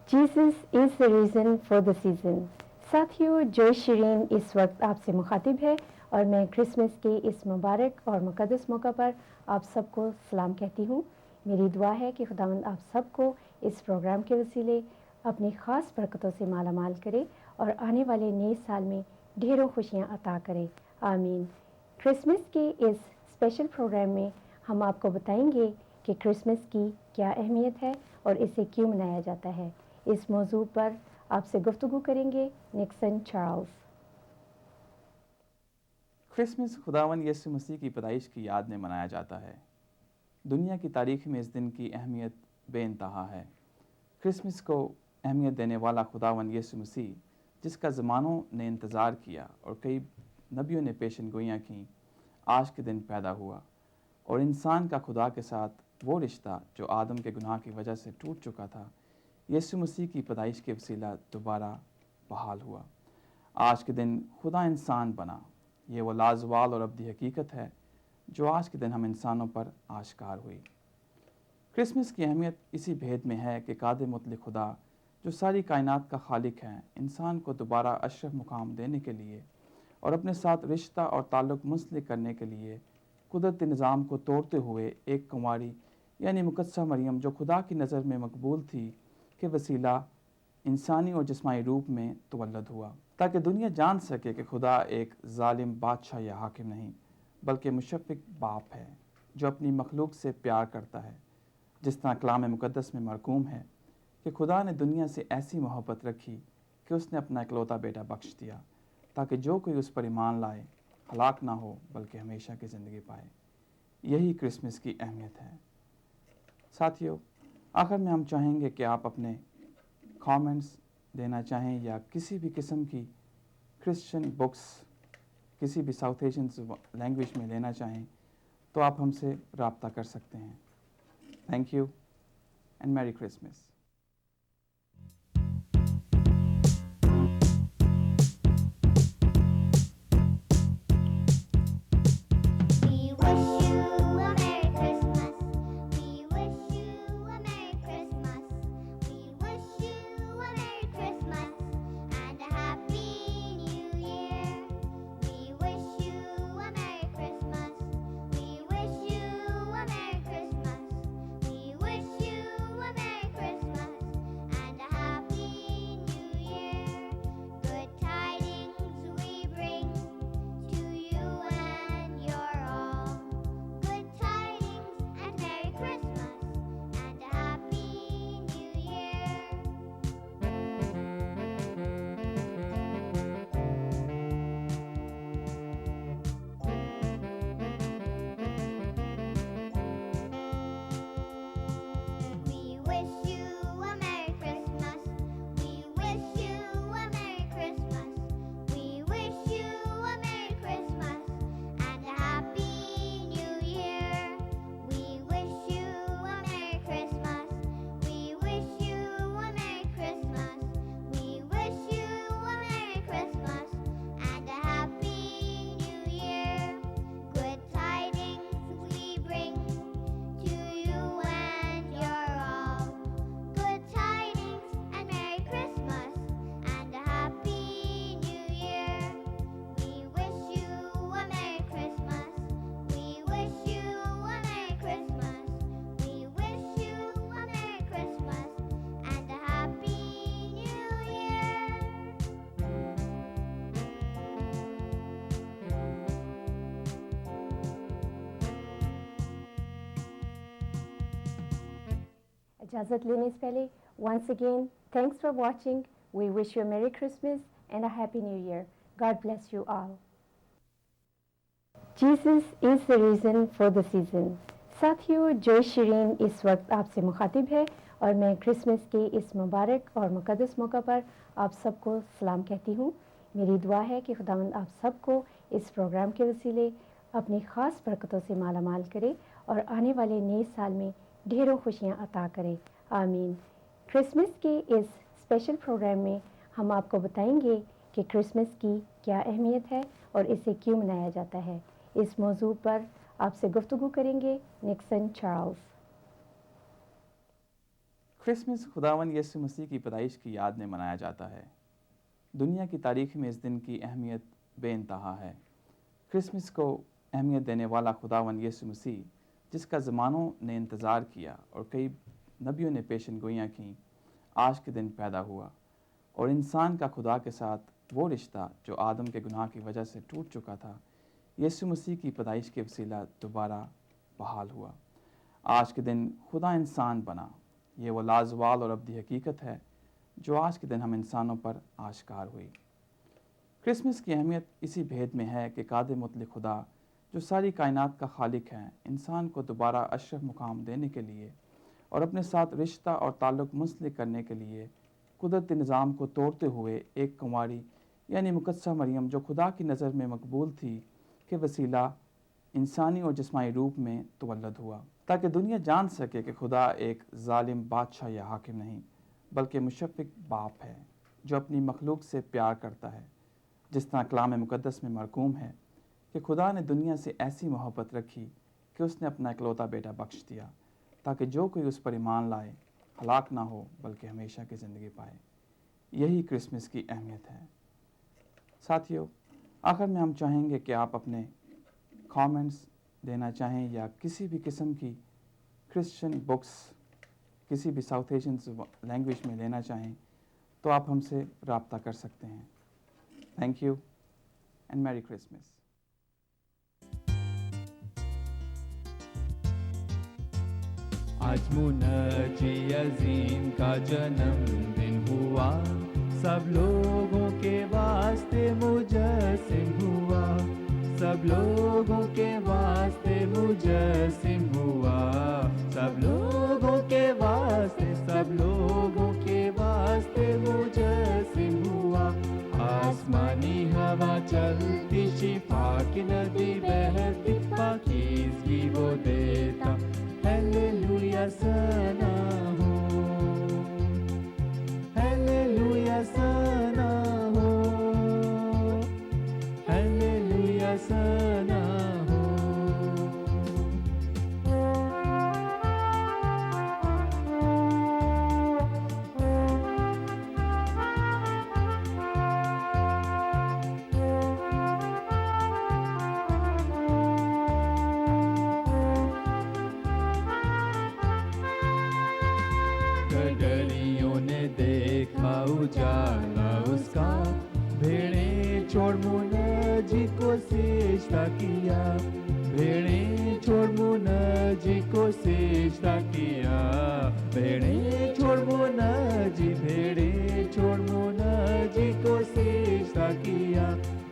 Jesus is the reason for the season. साथियों, जय शिरीन इस वक्त आपसे मुखातिब है और मैं क्रिसमस के इस मुबारक और मुक़द्दस मौका पर आप सबको सलाम कहती हूँ। मेरी दुआ है कि खुदावंद आप सबको इस प्रोग्राम के वसीले अपनी ख़ास बरकतों से माला माल करे और आने वाले नए साल में ढेरों खुशियाँ अता करे। आमीन। क्रिसमस के इस स्पेशल प्रोग्राम में हम आपको बताएंगे कि क्रिसमस की क्या अहमियत है और इसे क्यों मनाया जाता है। इस मौजू पर आपसे गुफ्तगू करेंगे निक्सन चार्ल्स। क्रिसमस खुदावन यीशु मसीह की पैदाइश की याद में मनाया जाता है। दुनिया की तारीख में इस दिन की अहमियत बेइंतहा है। क्रिसमस को अहमियत देने वाला खुदावन यीशु मसीह, जिसका ज़मानों ने इंतज़ार किया और कई नबियों ने पेशन गोइयाँ की, आज के दिन पैदा हुआ और इंसान का खुदा के साथ वो रिश्ता जो आदम के गुनाह की वजह से टूट चुका था, यीशु मसीह की पैदाइश के वसीला दोबारा बहाल हुआ। आज के दिन खुदा इंसान बना। ये वो लाजवाल और अब्दी हकीकत है जो आज के दिन हम इंसानों पर आश्कार हुई। क्रिसमस की अहमियत इसी भेद में है कि कादिर मुतलक खुदा, जो सारी कायनात का खालिक है, इंसान को दोबारा अशरफ मुकाम देने के लिए और अपने साथ रिश्ता और ताल्लुक़ मुंसलिक करने के लिए कुदरती निज़ाम को तोड़ते हुए एक कुंवारी यानी मुकद्दसा मरियम, जो खुदा की नज़र में मकबूल थी, के वसीला इंसानी और जिस्मानी रूप में तवल्लुद हुआ, ताकि दुनिया जान सके कि खुदा एक जालिम बादशाह या हाकिम नहीं, बल्कि मुशफ़िक बाप है जो अपनी मखलूक से प्यार करता है। जिस तरह कलाम मुक़द्दस में मरकूम है कि खुदा ने दुनिया से ऐसी मोहब्बत रखी कि उसने अपना इकलौता बेटा बख्श दिया, ताकि जो कोई उस पर ईमान लाए हलाक ना हो बल्कि हमेशा की ज़िंदगी पाए। यही क्रिसमस की अहमियत है। साथियों, आखिर में हम चाहेंगे कि आप अपने कमेंट्स देना चाहें या किसी भी किस्म की क्रिश्चियन बुक्स किसी भी साउथ एशियन लैंग्वेज में लेना चाहें तो आप हमसे रब्ता कर सकते हैं। Thank you and merry Christmas. इजाज़त लेने से पहले once again thanks for watching. We wish you a Merry Christmas and a Happy New Year. God bless you all. Jesus is the reason for the season. साथियों, जय शिरीन इस वक्त आपसे मुखातिब है और मैं क्रिसमस के इस मुबारक और मुक़द्दस मौका पर आप सबको सलाम कहती हूँ। मेरी दुआ है कि खुदावंद आप सबको इस प्रोग्राम के वसीले अपनी ख़ास बरकतों से माला माल करे और आने वाले नए साल में ढेरों खुशियाँ अता करे। आमीन। क्रिसमस के इस स्पेशल प्रोग्राम में हम आपको बताएंगे कि क्रिसमस की क्या अहमियत है और इसे क्यों मनाया जाता है। इस मौजू पर आपसे गुफ्तगू करेंगे निक्सन चार्ल्स। क्रिसमस खुदावंद यीशु मसीह की पैदाइश की याद में मनाया जाता है। दुनिया की तारीख में इस दिन की अहमियत बेइंतहा है। क्रिसमस को अहमियत देने वाला खुदावंद यीशु मसीह, जिसका ज़मानों ने इंतज़ार किया और कई नबियों ने पेशन गोइयाँ की, आज के दिन पैदा हुआ और इंसान का खुदा के साथ वो रिश्ता जो आदम के गुनाह की वजह से टूट चुका था, यीशु मसीह की पैदाइश के वसीला दोबारा बहाल हुआ। आज के दिन खुदा इंसान बना। ये वो लाजवाल और अब्दी हकीकत है जो आज के दिन हम इंसानों पर आश्कार हुई। क्रिसमस की अहमियत इसी भेद में है कि कादिर मुतलक खुदा, जो सारी कायनात का खालिक है, इंसान को दोबारा अशरफ मुकाम देने के लिए और अपने साथ रिश्ता और ताल्लुक़ मुंसलिक करने के लिए कुदरती निज़ाम को तोड़ते हुए एक कुंवारी यानी मुकद्दसा मरियम, जो खुदा की नज़र में मकबूल थी, के वसीला इंसानी और जिस्मानी रूप में तवल्लुद हुआ, ताकि दुनिया जान सके कि खुदा एक जालिम बादशाह या हाकिम नहीं, बल्कि मुशफ़िक़ बाप है जो अपनी मखलूक से प्यार करता है। जिस तरह कलाम मुक़द्दस में मरकूम है कि खुदा ने दुनिया से ऐसी मोहब्बत रखी कि उसने अपना इकलौता बेटा बख्श दिया, ताकि जो कोई उस पर ईमान लाए हलाक ना हो बल्कि हमेशा की ज़िंदगी पाए। यही क्रिसमस की अहमियत है। साथियों, आखिर में हम चाहेंगे कि आप अपने कमेंट्स देना चाहें या किसी भी किस्म की क्रिश्चियन बुक्स किसी भी साउथ एशियन लैंग्वेज में लेना चाहें तो आप हमसे रब्ता कर सकते हैं। Thank you and merry Christmas. आज मुनजी अजीम का जन्मदिन हुआ, सब लोगों के वास्ते मुजस्सिम हुआ, सब लोगों के वास्ते मुजस्सिम हुआ, सब लोगों के वास्ते, सब लोगों के वास्ते मुजस्सिम हुआ। आसमानी हवा चलती, शिफा की नदी बहती, पाकीज़गी वो देता, हालेलुया सना हो, हालेलुया सना हो, हालेलुया सना हो। गडरियों ने देखा उजाला उसका, भेड़ें छोड़ मुनजी को सिजदा किया, भेड़ें छोड़ मुनजी को सिजदा किया, भेड़ें छोड़ मुनजी, भेड़ें छोड़ मुनजी को सिजदा किया।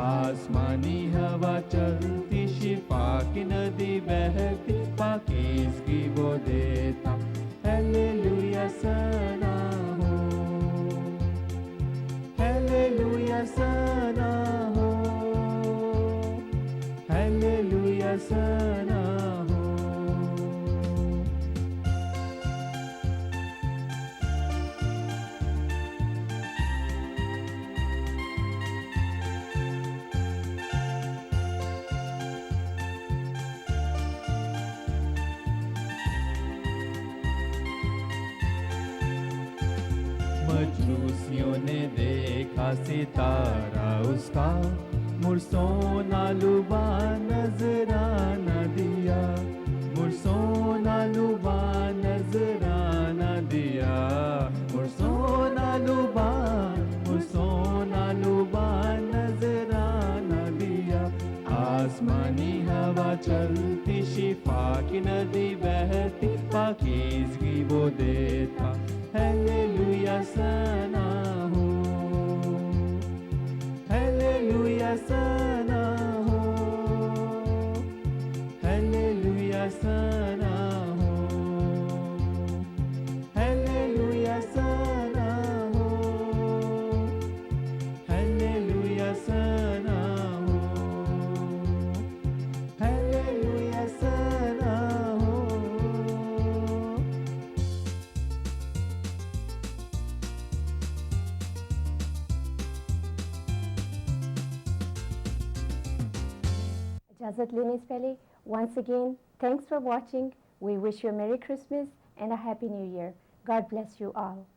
आसमानी हवा चलती, शिफा की नदी बहती, पाकीज़गी वो देता, हालेलुया सना हो, हालेलुया सना हो, हालेलुया सना हो। मजूसियों ने देखा सितारा उसका, मुरसोना लुबा नजराना दिया, मुरसोना लुबा नजराना दिया, मुरसोना लुबा, मुरसोना लुबा नजराना दिया। आसमानी हवा चलती, शिफा की नदी बहती, पाकीज़गी वो देता, हालेलुया सना हो, हालेलुया सना हो, हालेलुया सना हो, हालेलुया सना हो, हालेलुया सना हो, हालेलुया सना हो। इजाज़त लेने से पहले once again thanks for watching. We wish you a Merry Christmas and a Happy New Year. God bless you all.